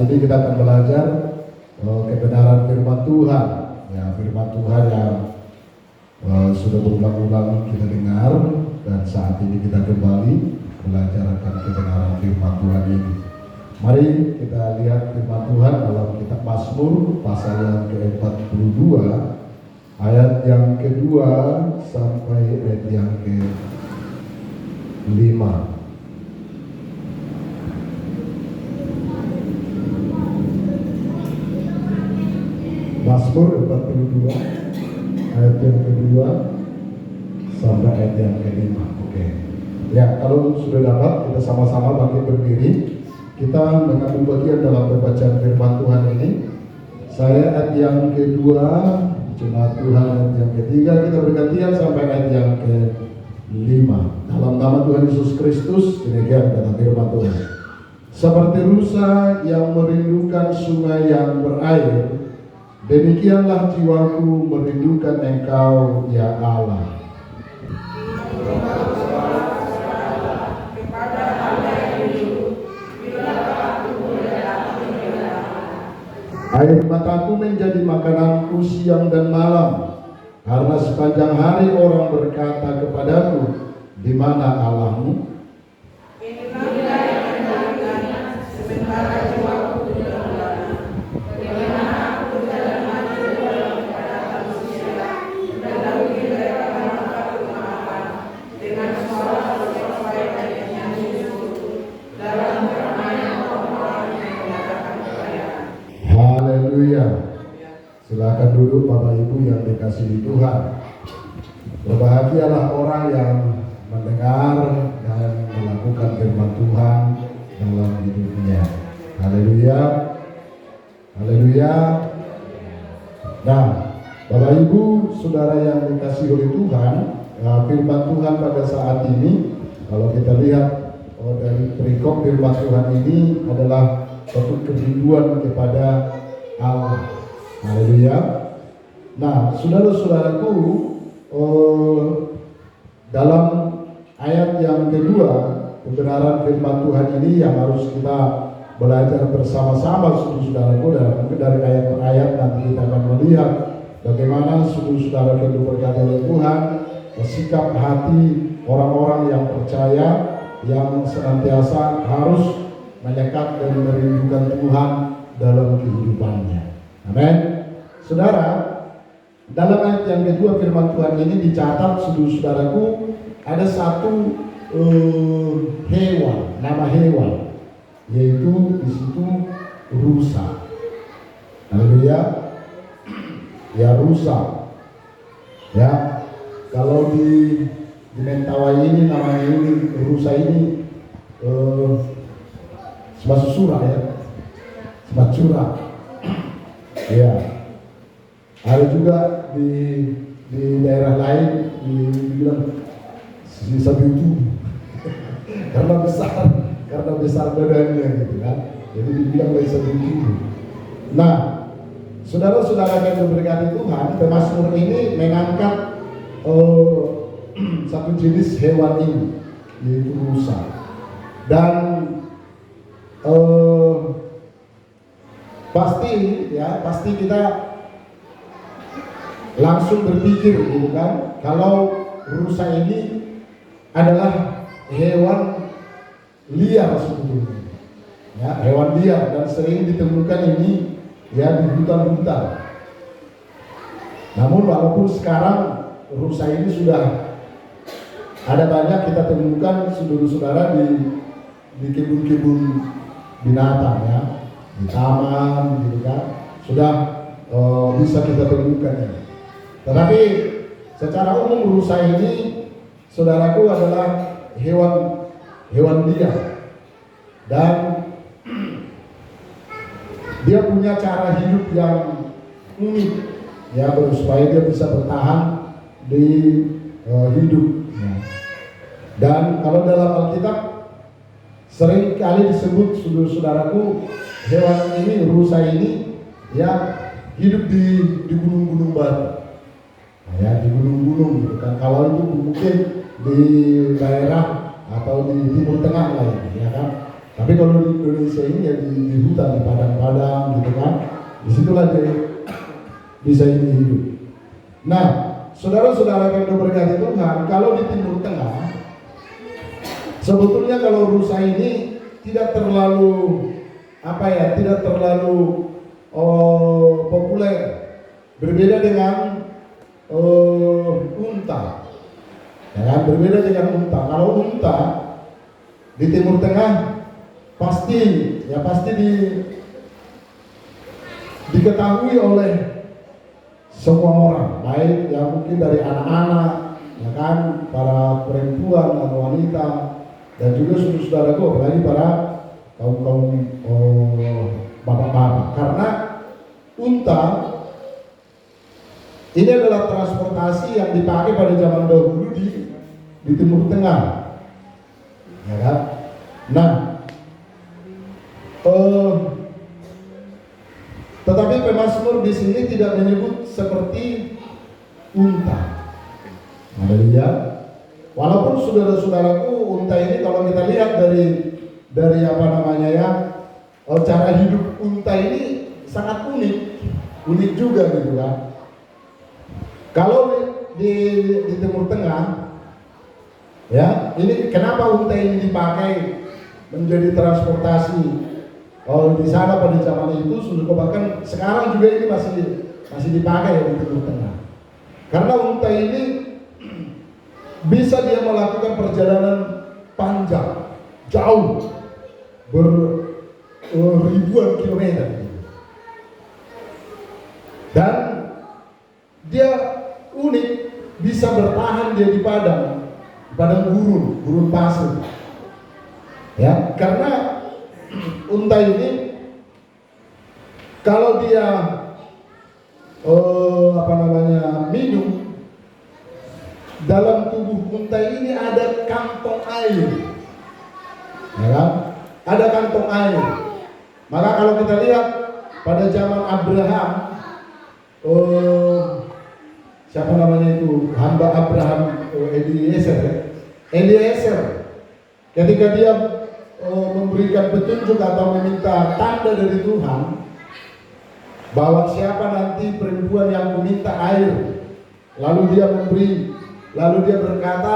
ini kita akan belajar kebenaran firman Tuhan. Ya, firman Tuhan yang sudah berulang-ulang kita dengar, dan saat ini kita kembali belajar akan kebenaran firman Tuhan ini. Mari kita lihat firman Tuhan dalam kitab Mazmur pasal yang ke-42 ayat yang kedua sampai ayat yang ke-5. Mazmur 42 ayat yang kedua sampai ayat yang ke-5. Oke. Ya, kalau sudah dapat, kita sama-sama bangkit berdiri. Kita mengambil bagian dalam pembacaan firman Tuhan ini. Saya ayat yang kedua, Jemaat Tuhan ayat yang ketiga, kita bergantian sampai ayat yang ke-5. Dalam nama Tuhan Yesus Kristus, demikian kata firman Tuhan. Seperti rusa yang merindukan sungai yang berair, demikianlah jiwaku merindukan Engkau, ya Allah. Air mataku menjadi makananku siang dan malam, karena sepanjang hari orang berkata kepadaku, di mana Allahmu? Inilah yang menyenangkan, sementara jiwaku di dalam tanah. Bagaimana aku berjalan maju dalam keadaan manusia, dan lalu mereka mengangkat kemaafan dengan suara sesuai dengan nyanyi syukur dalam keramaian orang-orang yang mengatakan kekayaan. Haleluya. Silakan duduk Bapak Ibu yang dikasihi Tuhan. Berbahagialah orang yang mendengar dan melakukan firman Tuhan dalam hidupnya. Haleluya. Haleluya. Nah, Bapak Ibu, saudara yang dikasihi oleh Tuhan, firman Tuhan pada saat ini, kalau kita lihat dari perikop firman Tuhan ini adalah suatu kerinduan kepada Allah. Haleluya. Nah, saudara-saudaraku, dalam ayat yang kedua, kebenaran firman Tuhan ini yang harus kita belajar bersama-sama, saudara-saudaraku, dan mungkin dari ayat per ayat nanti kita akan melihat bagaimana saudara-saudara yang diberkati oleh Tuhan, sikap hati orang-orang yang percaya, yang senantiasa harus menyekat dan merindukan Tuhan dalam kehidupannya. Amin. Saudara, dalam ayat yang kedua firman Tuhan ini dicatat, saudaraku, ada satu hewan, nama hewan, yaitu di situ rusa. Haleluya. Ya, rusa. Ya, kalau di Mentawai ini namanya ini rusa ini sebat surah ya, sebat surah. Ya, ada juga di daerah lain dibilang si sapi utuh karena besar badannya gitu kan, jadi dibilang dari sapi utuh. Nah, saudara-saudara yang diberkati Tuhan, Mazmur ini mengangkat satu jenis hewan ini, yaitu rusa. Dan pasti kita langsung berpikir gitu kan, kalau rusa ini adalah hewan liar sebetulnya, ya, hewan liar, dan sering ditemukan ini ya di hutan-hutan. Namun walaupun sekarang rusa ini sudah ada banyak kita temukan, saudara-saudara, di kebun-kebun binatang ya, di taman gitu kan, sudah bisa kita temukan ya. Tetapi secara umum rusa ini, saudaraku, adalah hewan liar, dan dia punya cara hidup yang unik ya, supaya dia bisa bertahan di hidup ya. Dan kalau dalam Alkitab sering kali disebut, saudara-saudaraku, hewan ini, rusa ini ya, hidup di gunung-gunung batu ya, di gunung-gunung gitu kan. Kalau itu mungkin di daerah atau di Timur Tengah lah ya kan. Tapi kalau di Indonesia ini ya di hutan, di padang-padang gitu kan, disitulah dia bisa ini hidup. Nah, saudara-saudara yang diberkati Tuhan, kalau di Timur Tengah, sebetulnya kalau rusa ini tidak terlalu tidak terlalu populer, berbeda dengan unta, ya kan? Berbeda dengan unta. Kalau unta di Timur Tengah pasti diketahui oleh semua orang, baik yang mungkin dari anak-anak, ya kan, para perempuan atau wanita, dan juga saudara-saudaraku, apalagi para kaum bapak-bapak, karena unta ini adalah transportasi yang dipakai pada zaman dahulu di Timur Tengah, ya kan? Nah, tetapi pemazmur di sini tidak menyebut seperti unta. Haleluya. Walaupun saudara-saudaraku, unta ini kalau kita lihat dari cara hidup unta ini sangat unik juga gitu kan. Kalau di Timur Tengah, ya, ini kenapa unta ini dipakai menjadi transportasi? Di sana pada zaman itu sudah, bahkan sekarang juga ini masih dipakai ya di Timur Tengah. Karena unta ini bisa dia melakukan perjalanan panjang, jauh, ribuan kilometer, dan dia unik, bisa bertahan dia di padang gurun pasir, ya, karena unta ini kalau dia minum, dalam tubuh unta ini ada kantong air, ya kan? Ada kantong air. Maka kalau kita lihat pada zaman Abraham, siapa namanya itu, hamba Abraham, Eliezer, ketika dia memberikan petunjuk atau meminta tanda dari Tuhan bahwa siapa nanti perempuan yang meminta air, lalu dia memberi, lalu dia berkata,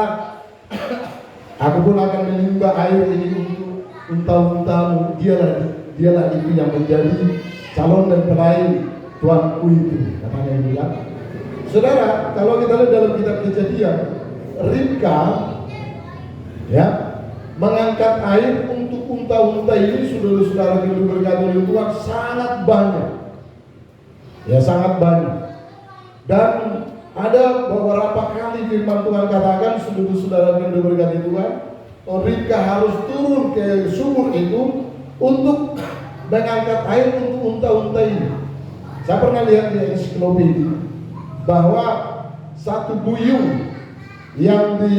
aku pun akan menimba air ini untuk unta-untamu, dialah itu yang menjadi calon dan pelayan tuanku itu, katanya yang bilang. Saudara, kalau kita lihat dalam kitab Kejadian, Ribka, ya, mengangkat air untuk unta-unta ini, saudara-saudara yang diberkati oleh Tuhan, sangat banyak, ya, sangat banyak. Dan ada beberapa kali firman Tuhan katakan, saudara-saudara yang diberkati Tuhan, Ribka harus turun ke sumur itu untuk mengangkat air untuk unta-unta ini. Saya pernah lihat di ensiklopedia bahwa satu buyung yang di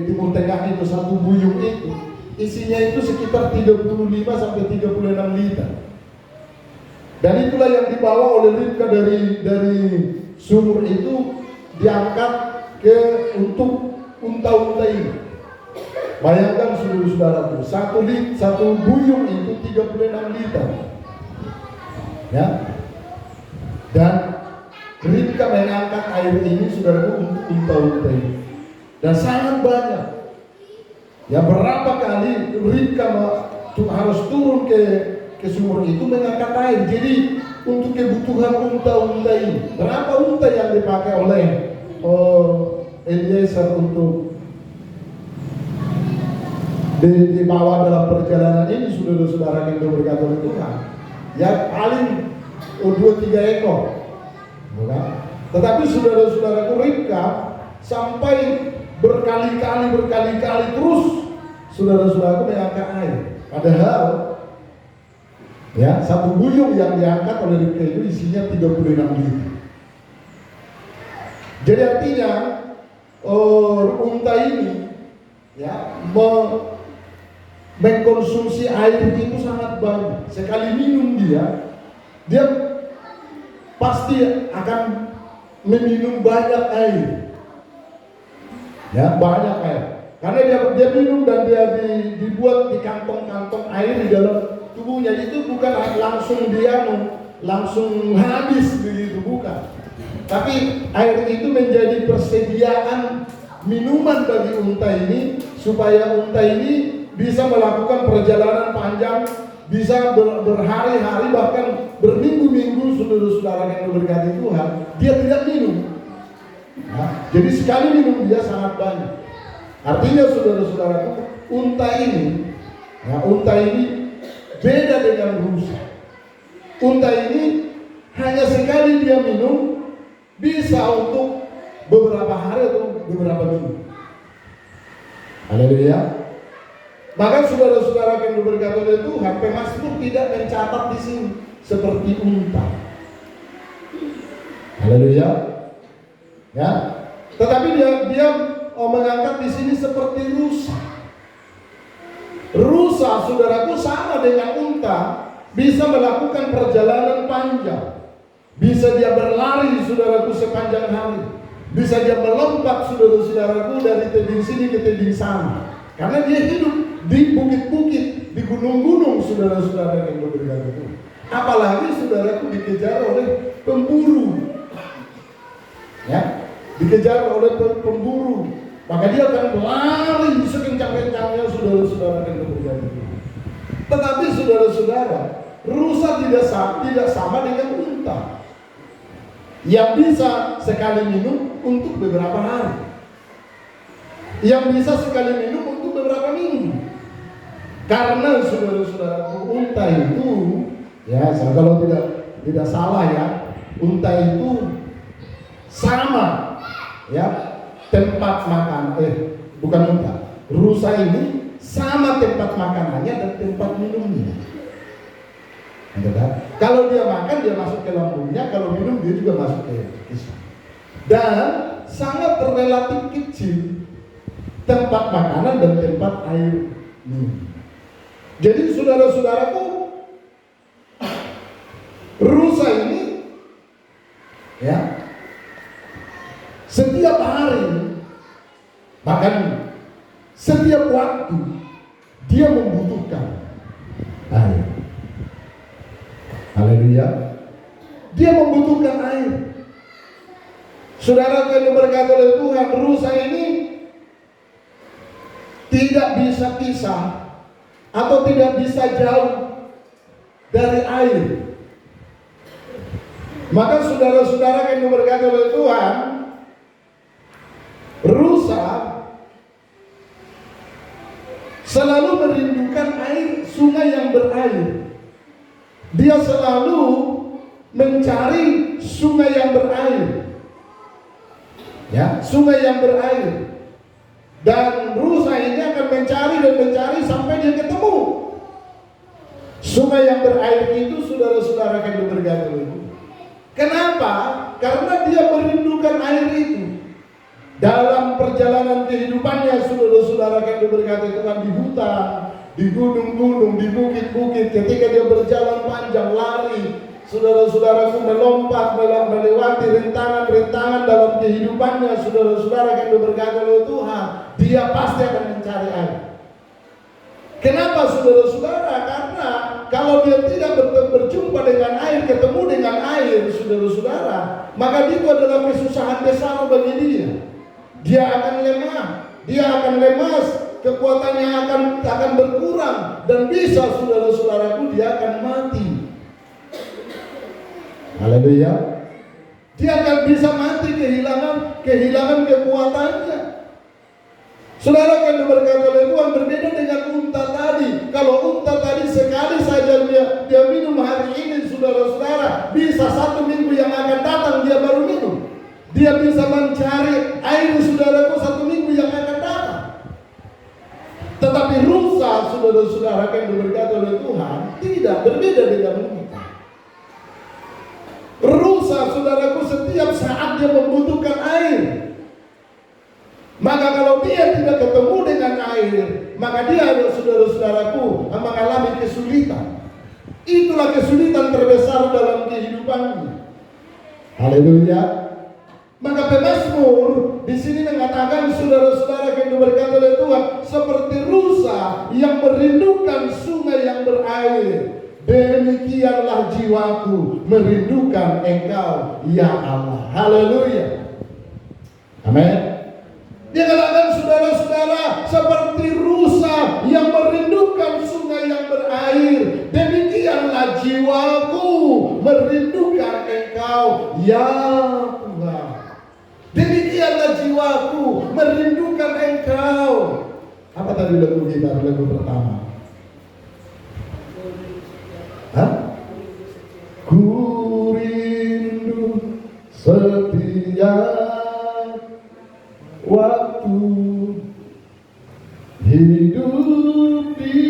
Timur Tengah itu, satu buyung itu isinya itu sekitar 35 sampai 36 liter. Dan itulah yang dibawa oleh Ribka dari sumur itu, diangkat untuk unta-unta ini. Bayangkan saudara-saudara, satu buyung itu 36 liter, ya. Dan Ribka mengangkat air ini, saudaraku, untuk unta-unta ini, dan sangat banyak. Ya, berapa kali Ribka harus turun ke sumur itu mengangkat air. Jadi untuk kebutuhan unta-unta ini, berapa unta yang dipakai oleh Eliezer untuk dibawa dalam perjalanan ini, saudara-saudara yang diberkati oleh Tuhan? Ya, paling 2-3 ekor, bukan? Tetapi saudara-saudaraku, Ribka sampai berkali-kali terus saudara-saudaraku mengangkat air. Padahal, ya, satu buyung yang diangkat oleh Ribka itu isinya 36 liter. Jadi artinya unta ini, ya, mengkonsumsi air itu sangat banyak. Sekali minum dia pasti akan meminum banyak air, ya, banyak air. Karena dia minum dan dia dibuat di kantong-kantong air di dalam tubuhnya. Itu bukan langsung dia langsung habis begitu, bukan. Tapi air itu menjadi persediaan minuman bagi unta ini, supaya unta ini bisa melakukan perjalanan panjang, bisa berhari-hari bahkan berminggu-minggu, saudara-saudara yang diberkati Tuhan, dia tidak minum. Nah, jadi sekali minum dia sangat banyak. Artinya saudara-saudara, unta ini beda dengan rusa. Unta ini hanya sekali dia minum bisa untuk beberapa hari atau beberapa minggu. Haleluya. Maka saudara-saudara yang diberkati oleh Tuhan, Pemasmur tidak mencatat di sini seperti unta. Haleluya. Ya. Tetapi dia mengangkat di sini seperti rusa. Rusa, saudaraku, sama dengan unta, bisa melakukan perjalanan panjang. Bisa dia berlari, saudaraku, sepanjang hari. Bisa dia melompat, saudara-saudaraku, dari tebing sini ke tebing sana. Karena dia hidup di bukit-bukit, di gunung-gunung, saudara-saudara yang berkata itu. Apalagi saudaraku dikejar oleh pemburu. Ya, dikejar oleh pemburu. Maka dia akan berlari sekencang-kencangnya, saudara-saudara yang berkata itu. Tetapi saudara-saudara, rusa tidak sama dengan unta yang bisa sekali minum untuk beberapa hari, yang bisa sekali minum untuk beberapa minggu. Karena saudara-saudara, unta itu, ya kalau tidak salah ya, unta itu sama ya tempat makan, bukan unta, rusa ini sama tempat makanannya dan tempat minumnya. Kalau dia makan, dia masuk ke lambungnya. Kalau minum, dia juga masuk ke kisah. Dan sangat relatif kecil tempat makanan dan tempat air minum. Jadi saudara-saudaraku, rusa ini ya setiap hari, bahkan setiap waktu dia membutuhkan air. Haleluya. Dia membutuhkan air. Saudara yang diberkati oleh Tuhan, rusa ini tidak bisa pisah atau tidak bisa jauh dari air. Maka saudara-saudara yang diberkati oleh Tuhan, rusa selalu merindukan air, sungai yang berair. Dia selalu mencari sungai yang berair, ya, sungai yang berair. Dan rusa ini akan mencari sampai dia ketemu sungai yang berair itu, saudara-saudara yang diberkati oleh Tuhan. Kenapa? Karena dia merindukan air itu. Dalam perjalanan kehidupannya, saudara-saudara yang diberkati Tuhan, di hutan, di gunung-gunung, di bukit-bukit, ketika dia berjalan panjang, lari, saudara-saudaraku, melompat, melewati rintangan-rintangan dalam kehidupannya, saudara-saudara yang diberkati oleh Tuhan, dia pasti akan mencari air. Kenapa, saudara-saudara? Karena kalau dia tidak berjumpa dengan air, ketemu dengan air, saudara-saudara, maka itu adalah kesusahan besar bagi dia. Dia akan lemah, dia akan lemas, kekuatannya akan berkurang, dan bisa, saudara-saudaraku, dia akan mati. Haleluya. Dia akan bisa mati, kehilangan kekuatannya. Saudara yang diberkati oleh Tuhan, berbeda dengan unta tadi. Kalau unta tadi sekali saja dia minum hari ini, saudara-saudara, bisa 1 minggu yang akan datang dia baru minum. Dia bisa mencari air, saudaraku, 1 minggu yang akan datang. Tetapi rusa, saudara-saudara yang diberkati oleh Tuhan, tidak, berbeda dengan unta. Rusa, saudaraku, setiap saat dia membutuhkan air. Maka kalau dia tidak ketemu dengan air, maka dia, saudara-saudaraku, mengalami kesulitan. Itulah kesulitan terbesar dalam kehidupannya. Haleluya. Maka Pemasmur di sini mengatakan saudara-saudara yang diberkati oleh Tuhan, seperti rusa yang merindukan sungai yang berair, demikianlah jiwaku merindukan Engkau ya Allah. Haleluya. Amin. Dia katakan saudara-saudara, seperti rusa yang merindukan sungai yang berair, demikianlah jiwaku merindukan Engkau ya Tuhan. Demikianlah jiwaku merindukan Engkau. Apa tadi lagu kita, lagu pertama? Hah? Ku rindu setiap waktu hidup di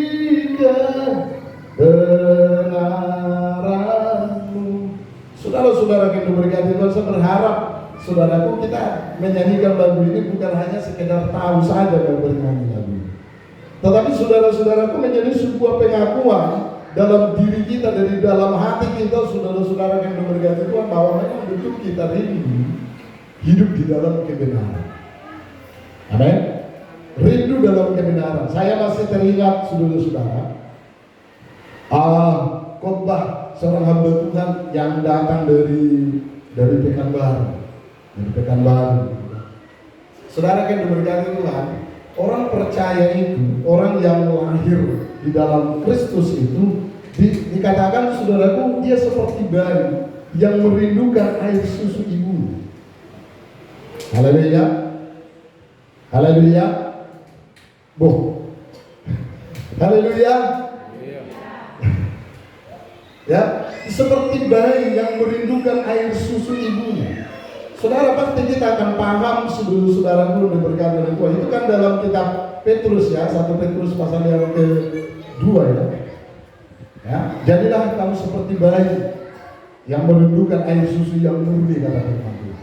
kebenaran-Mu. Saudara-saudara yang diberkati Tuhan, saya berharap saudaraku kita menyanyikan lagu ini bukan hanya sekedar tahu saja dan bernyanyi lagu ini, tetapi saudara-saudaraku menjadi sebuah pengakuan dalam diri kita, dari dalam hati kita, saudara-saudara yang diberkati Tuhan, bahwa memang betul kita rindu hidup di dalam kebenaran. Amin. Rindu dalam kebenaran. Saya masih teringat saudara-saudara, khotbah seorang hamba Tuhan yang datang dari Pekanbaru, Saudara yang diberkati Tuhan, orang percaya itu, orang yang lahir di dalam Kristus itu, dikatakan saudaraku, dia seperti bayi yang merindukan air susu ibu. Haleluya. Haleluya. Haleluya. Ya, seperti bayi yang merindukan air susu ibunya. Saudara, pasti kita akan paham saudara-saudara dulu diberkati oleh Tuhan. Itu kan dalam kitab Petrus ya, 1 Petrus pasal yang ke-2 ya. Ya, jadilah kamu seperti bayi yang merindukan air susu yang murni, kata Firman Tuhan.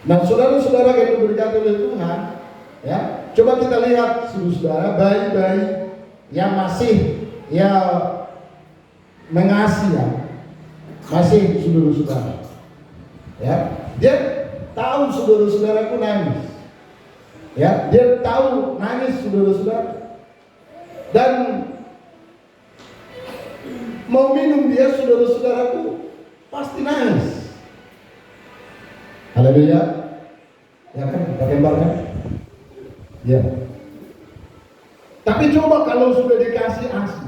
Nah, saudara-saudara yang diberkati oleh Tuhan, ya, coba kita lihat saudara, bayi-bayi yang masih ya mengasihi ya, masih saudara-saudara, ya, dia tahu saudara-saudaraku nangis, ya, dia tahu nangis saudara-saudara, dan mau minum dia saudara-saudaraku pasti nangis. Haleluya, ya kan, kita gambarkan. Ya. Tapi coba kalau sudah dikasih ASI,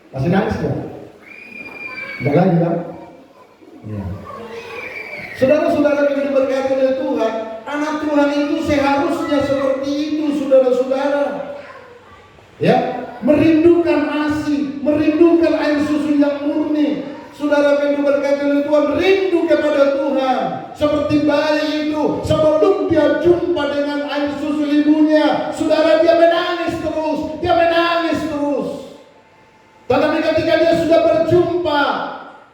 masih nangis ya? Enggak lagi kan? Ya. Saudara-saudara yang diberkati oleh Tuhan, anak Tuhan itu seharusnya seperti itu, saudara-saudara. Ya, merindukan ASI, merindukan air susu yang murni. Saudara yang diberkati oleh Tuhan, rindu kepada Tuhan. Seperti bayi itu, sebelum dia jumpa dengan air susu ibunya, saudara, dia menangis terus, dia menangis terus. Tetapi ketika dia sudah berjumpa,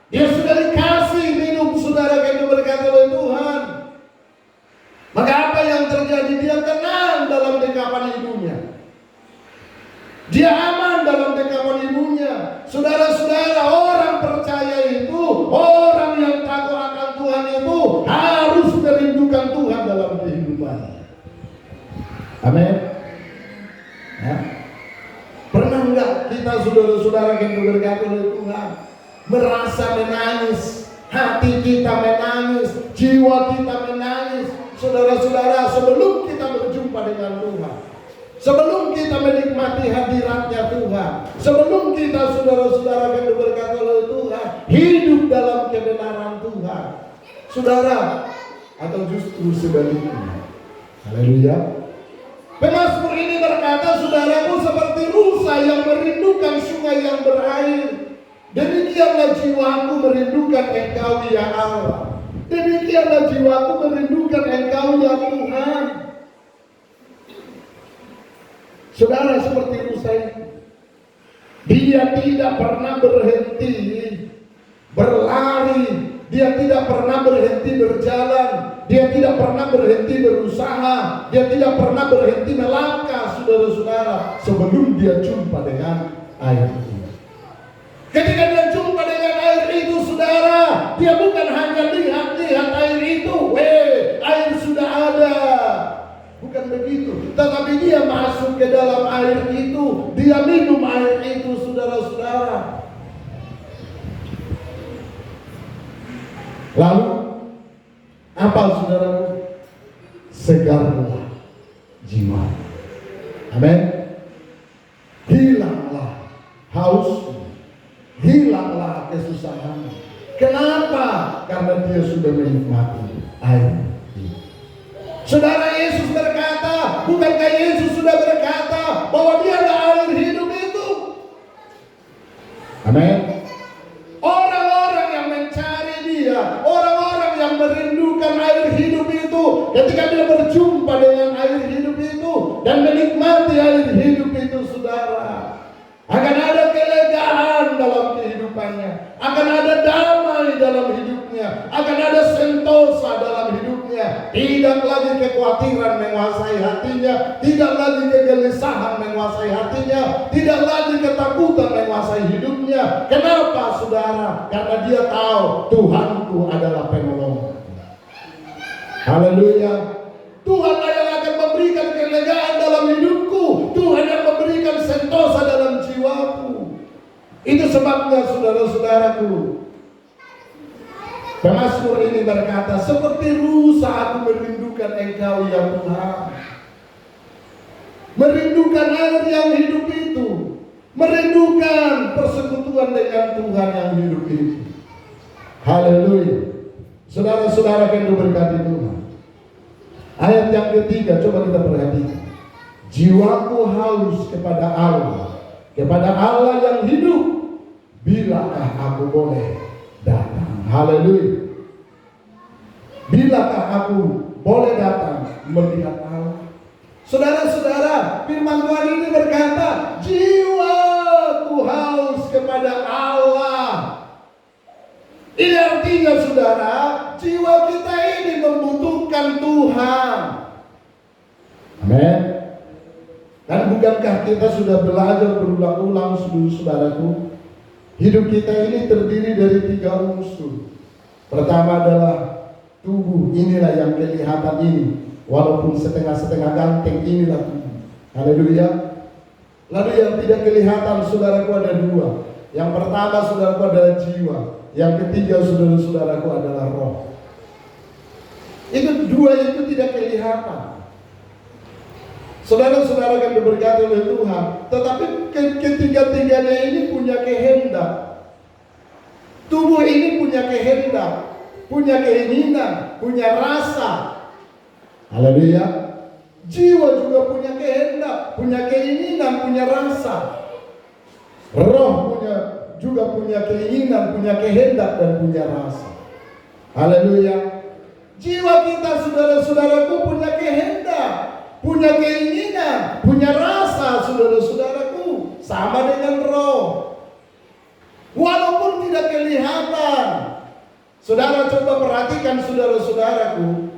dia sudah dikasih minum, saudara yang diberkati oleh Tuhan, maka apa yang terjadi? Dia tenang dalam dekapan ibunya, dia aman dalam dekapan ibunya. Saudara-saudara, orang percaya itu, orang yang takut akan Tuhan itu harus merindukan Tuhan dalam kehidupannya. Amin. Ya. Pernah enggak kita saudara-saudara yang diberkati oleh Tuhan merasa menangis, hati kita menangis, jiwa kita menangis, saudara-saudara, sebelum kita berjumpa dengan Tuhan, sebelum kita menikmati hadiratnya Tuhan, sebelum kita saudara-saudara yang diberkati oleh Tuhan hidup dalam kebenaran Tuhan, saudara, atau justru sebaliknya. Haleluya. Pemazmur ini berkata, saudaraku, seperti rusa yang merindukan sungai yang berair, demikianlah jiwaku merindukan Engkau ya Allah. Demikianlah jiwaku merindukan Engkau ya Tuhan. Saudara, seperti rusa itu, dia tidak pernah berhenti berlari, dia tidak pernah berhenti berjalan, dia tidak pernah berhenti berusaha, dia tidak pernah berhenti melangkah, saudara-saudara, sebelum dia jumpa dengan air itu. Ketika dia jumpa dengan air itu, saudara, dia bukan hanya lihat air itu, air sudah ada. begitu. Tetapi dia masuk ke dalam air itu, dia minum air itu, saudara-saudara. Lalu apa, saudara? Segarlah jiwa. Amin. Hilanglah hausmu, hilanglah kesusahanmu. Kenapa? Karena dia sudah menikmati air itu. Saudara, Yesus berkata, bukankah Yesus sudah berkata bahwa dia adalah air hidup itu? Amin. Orang-orang yang mencari dia, orang-orang yang merindukan air hidup itu, ketika dia berjumpa dengan air hidup itu dan menikmati air hidup itu, saudara, akan ada kelegaan dalam kehidupannya, akan ada damai dalam hidupnya, akan ada sentosa dalam hidupnya. Tidak lagi kekhawatiran menguasai hatinya, tidak lagi kegelisahan menguasai hatinya, tidak lagi ketakutan menguasai hidupnya. Kenapa, saudara? Karena dia tahu Tuhanku adalah penolong. Haleluya. Tuhan yang akan memberikan kelegaan dalam hidupku, Tuhan yang memberikan sentosa dalam jiwaku. Itu sebabnya, saudara-saudaraku, Pemasmur ini berkata, seperti rusa aku merindukan Engkau ya Tuhan. Merindukan air yang hidup itu, merindukan persekutuan dengan Tuhan yang hidup itu. Haleluya. Saudara-saudara yang diberkati Tuhan, ayat yang ketiga, coba kita perhatikan. Jiwaku haus kepada Allah yang hidup. Bilakah aku boleh datang? Haleluya. Bilakah aku boleh datang melihat Allah? Saudara-saudara, firman Tuhan ini berkata, jiwaku haus kepada Allah. Ini artinya, saudara, jiwa kita ini membutuhkan Tuhan. Amin. Dan bukankah kita sudah belajar berulang-ulang, saudaraku, hidup kita ini terdiri dari 3 unsur. Pertama adalah tubuh, inilah yang kelihatan ini, walaupun setengah-setengah ganteng, inilah tubuh. Haleluya. Lalu yang tidak kelihatan, saudaraku, ada 2. Yang pertama, saudaraku, adalah jiwa. Yang ketiga, saudara-saudaraku, adalah roh. Itu 2 itu tidak kelihatan. Saudara-saudara yang diberkati oleh Tuhan, tetapi ketiga-tiganya ini punya kehendak. Tubuh ini punya kehendak, punya keinginan, punya rasa. Haleluya. Jiwa juga punya kehendak, punya keinginan, punya rasa. Roh juga punya keinginan, punya kehendak, dan punya rasa. Haleluya. Jiwa kita, saudara-saudaraku, punya kehendak, punya keinginan, punya rasa, saudara-saudaraku. Sama dengan roh. Walaupun tidak kelihatan. Saudara coba perhatikan, saudara-saudaraku,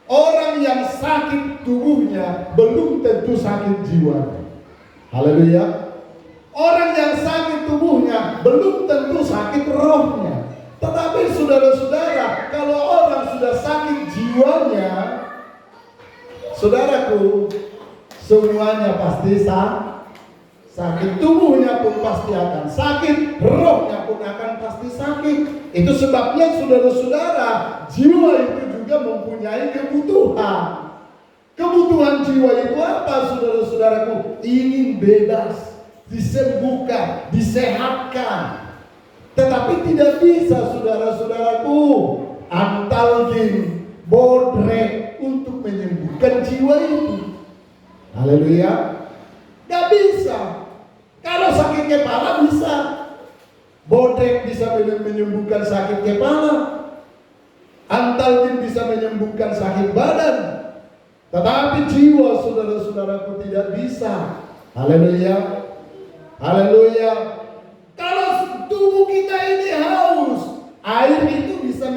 orang yang sakit tubuhnya belum tentu sakit jiwanya. Haleluya. Orang yang sakit tubuhnya belum tentu sakit rohnya. Tetapi saudara-saudara, kalau orang sudah sakit jiwanya, saudaraku, semuanya pasti sakit. Tubuhnya pun pasti akan sakit, rohnya pun akan pasti sakit. Itu sebabnya, saudara-saudara, jiwa itu juga mempunyai kebutuhan. Kebutuhan jiwa itu apa, saudara-saudaraku? Ingin bebas, disembuhkan, disehatkan. Tetapi tidak bisa, saudara-saudaraku, antalgin, bodrek untuk menyembuhkan jiwa itu. Haleluya. Gak bisa. Kalau sakit kepala bisa, bodrek bisa menyembuhkan sakit kepala, antalgin bisa menyembuhkan sakit badan. Tetapi jiwa, saudara-saudaraku, tidak bisa. Haleluya. Haleluya. Kalau tubuh kita ini haus, air itu bisa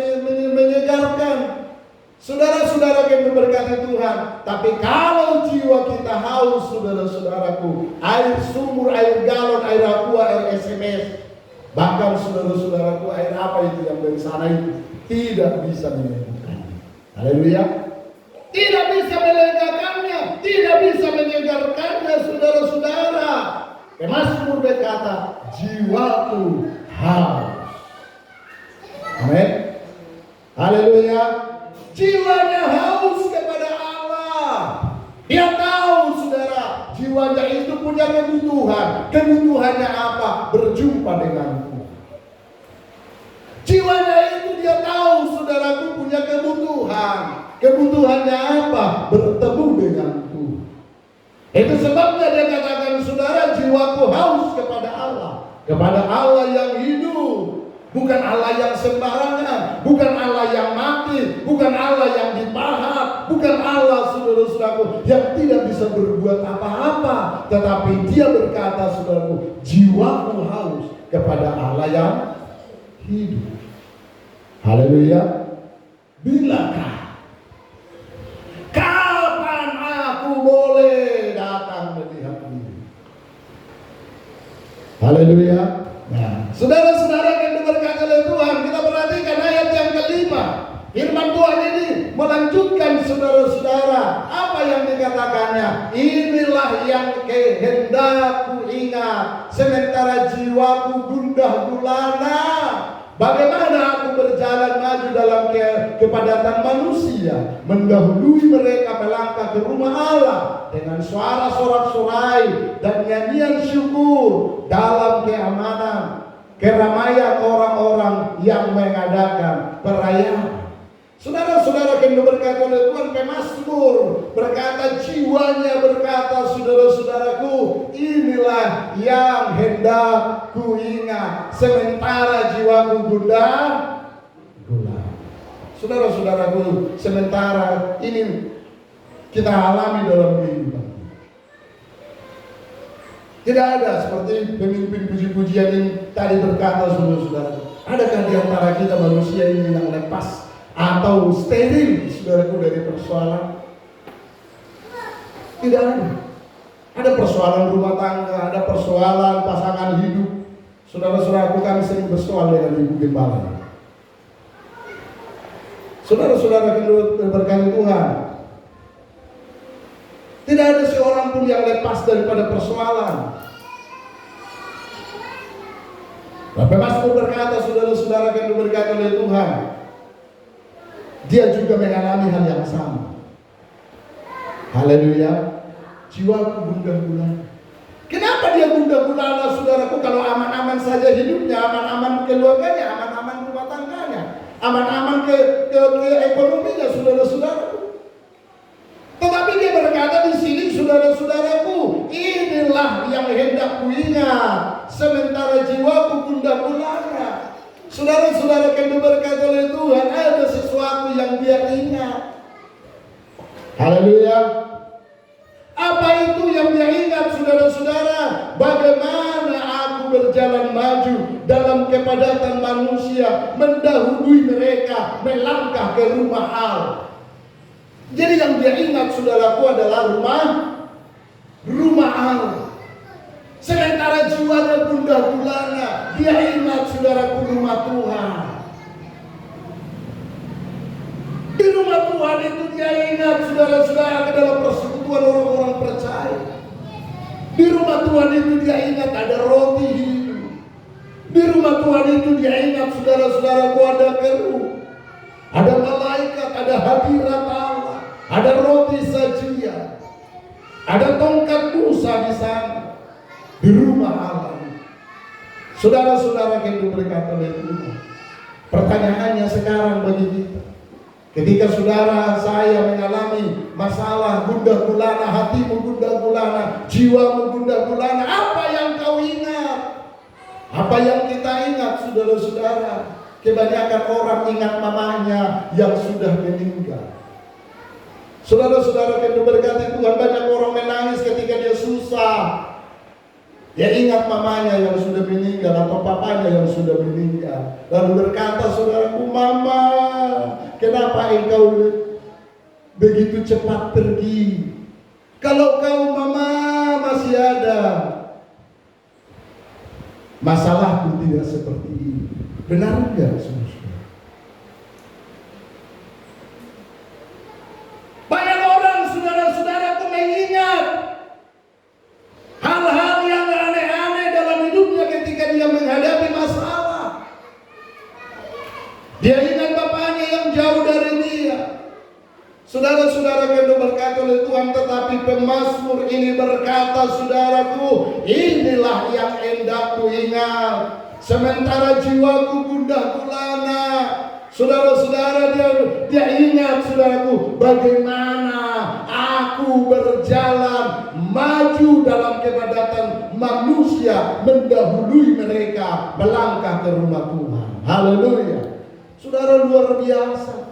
menyegarkan. Saudara-saudara yang diberkati Tuhan, tapi kalau jiwa kita haus, saudara-saudaraku, air sumur, air galon, air aqua, air SMS, bahkan saudara-saudaraku, air apa itu yang dari sana itu tidak bisa menyembuhkan. Haleluya. Tidak bisa melegakannya, Pemazmur berkata, jiwaku haus. Amin. Haleluya. Jiwanya haus kepada Allah. Dia tahu, saudara, jiwanya itu punya kebutuhan. Kebutuhannya apa? Berjumpa denganku. Jiwanya itu dia tahu, saudaraku, punya kebutuhan. Kebutuhannya apa? Bertemu denganku. Itu sebabnya dia katakan, saudara, jiwaku haus kepada Allah. Kepada Allah yang hidup. Bukan Allah yang sembarangan, bukan Allah yang mati, bukan Allah yang dipahat, bukan Allah, saudara-saudaraku, yang tidak bisa berbuat apa-apa. Tetapi dia berkata, saudaraku, jiwaku haus kepada Allah yang hidup. Haleluya. Bilakah, kapan aku boleh datang melihat ini? Haleluya. Nah, saudara-saudara yang diberkati oleh Tuhan, kita perhatikan ayat yang kelima. Firman Tuhan ini melanjutkan, saudara-saudara, apa yang dikatakannya. Inilah yang kehendakku ingat, sementara jiwaku gundah gulana. Bagaimana aku berjalan maju dalam kepadatan manusia, mendahului mereka melangkah ke rumah Allah dengan suara sorak-sorai dan nyanyian syukur dalam keamanan, keramaian orang-orang yang mengadakan perayaan. Saudara-saudara yang diberkati oleh Tuhan, pemazmur berkata, jiwanya berkata, saudara-saudaraku, inilah yang hendak ku ingat, sementara jiwaku gundah gulana. Saudara-saudaraku, sementara ini kita alami dalam kehidupan. Tidak ada seperti pemimpin puji-pujian ini tadi berkata, saudara-saudara, adakah di antara kita manusia ini yang lepas atau steril, saudaraku, dari persoalan? Tidak ada. Ada persoalan rumah tangga, ada persoalan pasangan hidup. Saudara-saudaraku, kami sering bersoal dengan ibu gembala. Saudara-saudara yang berkati Tuhan, tidak ada seorang pun yang lepas daripada persoalan. Pemazmur berkata, saudara-saudara yang diberkati oleh Tuhan, dia juga mengalami hal yang sama. Haleluya. Jiwaku gundah gulana. Kenapa dia gundah gulana, saudaraku? Kalau aman-aman saja hidupnya, aman-aman keluarganya, aman-aman rumah tangganya, aman-aman ke ekonominya, saudara-saudaraku. Tetapi dia berkata di sini, saudara-saudaraku, inilah yang hendak ku ingat, sementara jiwaku gundah gulana. Saudara-saudara yang diberkati oleh Tuhan, ada sesuatu yang dia ingat. Haleluya. Apa itu yang dia ingat, saudara-saudara? Bagaimana aku berjalan maju dalam kepadatan manusia, mendahului mereka melangkah ke rumah Allah. Jadi yang dia ingat, saudaraku, adalah rumah Allah. Sementara jiwanya gundah gulana, dia ingat, saudaraku, rumah Tuhan. Di rumah Tuhan itu dia ingat, saudara-saudara, dalam persekutuan orang-orang percaya. Di rumah Tuhan itu dia ingat ada roti hidup. Di rumah Tuhan itu dia ingat, saudara-saudaraku, ada keruh, ada malaikat, ada hadirat Allah, ada roti sajian, ada tongkat Musa di sana. Di rumah Allah. Saudara-saudara yang diberkati oleh Tuhan, pertanyaannya sekarang bagi kita, ketika saudara saya mengalami masalah gundah gulana, hatimu gundah gulana, jiwamu gundah gulana, apa yang kau ingat? Apa yang kita ingat, saudara-saudara? Kebanyakan orang ingat mamanya yang sudah meninggal. Saudara-saudara yang diberkati Tuhan, banyak orang menangis ketika dia susah. Dia ingat mamanya yang sudah meninggal atau papanya yang sudah meninggal. Lalu berkata, saudaraku, mama, kenapa engkau begitu cepat pergi? Kalau kau, mama, masih ada. Masalahku tidak seperti ini. Benar enggak, saudara? Banyak orang, saudara-saudaraku, mengingat hal-hal yang aneh Saudara-saudara yang berkata oleh Tuhan, tetapi pemazmur ini berkata, saudaraku, inilah yang hendak ku ingat sementara jiwaku gundah gulana. Saudara-saudara, dia ingat, saudaraku, bagaimana aku berjalan maju dalam kepadatan manusia, mendahului mereka melangkah ke rumah Tuhan. Haleluya. Saudara, luar biasa.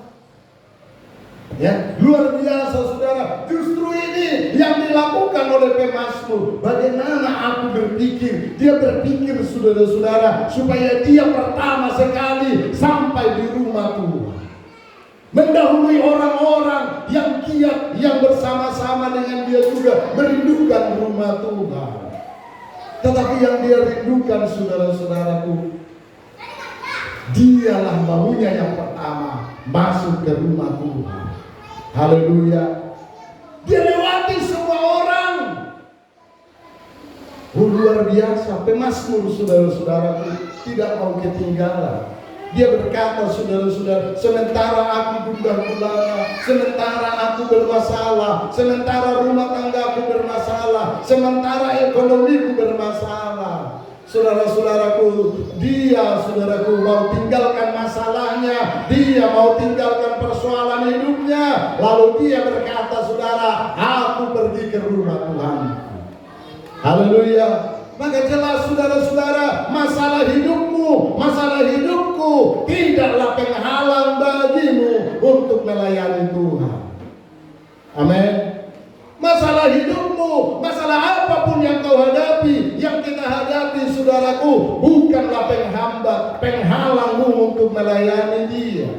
Ya, luar biasa, saudara. Justru ini yang dilakukan oleh pemazmur. Bagaimana aku berpikir? Dia berpikir, saudara-saudara, supaya dia pertama sekali sampai di rumah Tuhan, mendahului orang-orang yang giat, yang bersama-sama dengan dia juga merindukan rumah Tuhan. Tetapi yang dia rindukan, saudara-saudaraku, dialah maunya yang pertama masuk ke rumah Tuhan. Haleluya. Dia lewati semua orang. Luar biasa. Pemazmur, saudara-saudaraku, tidak mau ketinggalan. Dia berkata, saudara-saudara, sementara aku gundah gulana, sementara aku bermasalah, sementara rumah tanggaku bermasalah, sementara ekonomiku bermasalah, saudara-saudaraku, dia, saudaraku, mau tinggalkan masalahnya, dia mau tinggalkan persoalan hidupnya, lalu dia berkata, saudara, aku pergi ke rumah Tuhan. Haleluya. Maka jelas, saudara-saudara, masalah hidupmu, masalah hidupku tidaklah penghalang bagimu untuk melayani Tuhan. Amin. Masalah hidupmu, masalah apapun yang kau hadapi, yang kita hadapi, saudaraku, bukanlah penghalangmu untuk melayani Dia,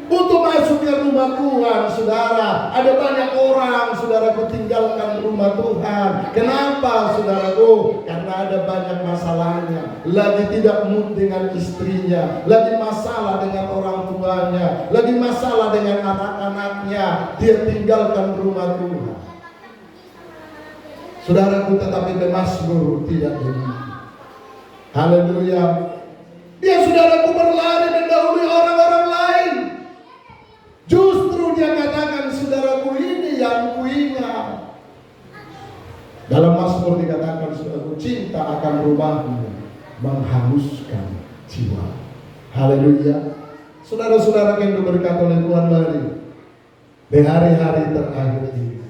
untuk masuk ke rumah Tuhan. Saudara, ada banyak orang, saudaraku, tinggalkan rumah Tuhan. Kenapa, saudaraku? Karena ada banyak masalahnya. Lagi tidak mood dengan istrinya, lagi masalah dengan orang tuanya, lagi masalah dengan anak-anaknya. Dia tinggalkan rumah Tuhan. Saudaraku, tetapi pemazmur tidak demikian. Haleluya. Dia, saudaraku, berlari mendahului orang-orang lain. Justru dia katakan, saudaraku, ini yang kuingat. Dalam Mazmur dikatakan, saudaraku, cinta akan rumahmu menghanguskan jiwa. Haleluya. Saudara-saudara yang berkata oleh Tuhan, mari di hari-hari terakhir ini,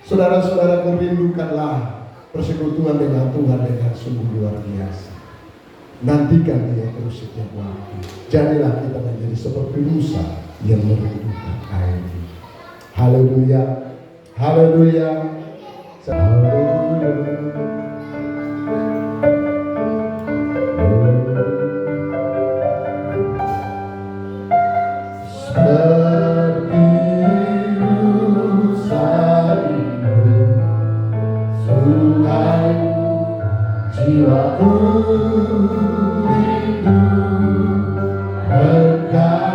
saudara-saudaraku, rindukanlah persekutuan dengan Tuhan dengan sungguh luar biasa. Nantikan Dia terus setiap waktu. Jadilah kita menjadi seperti Musa yang merindukan air. Haleluya. Haleluya. Seperti Musa sungai jiwaku rindu engkau.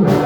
Tuhan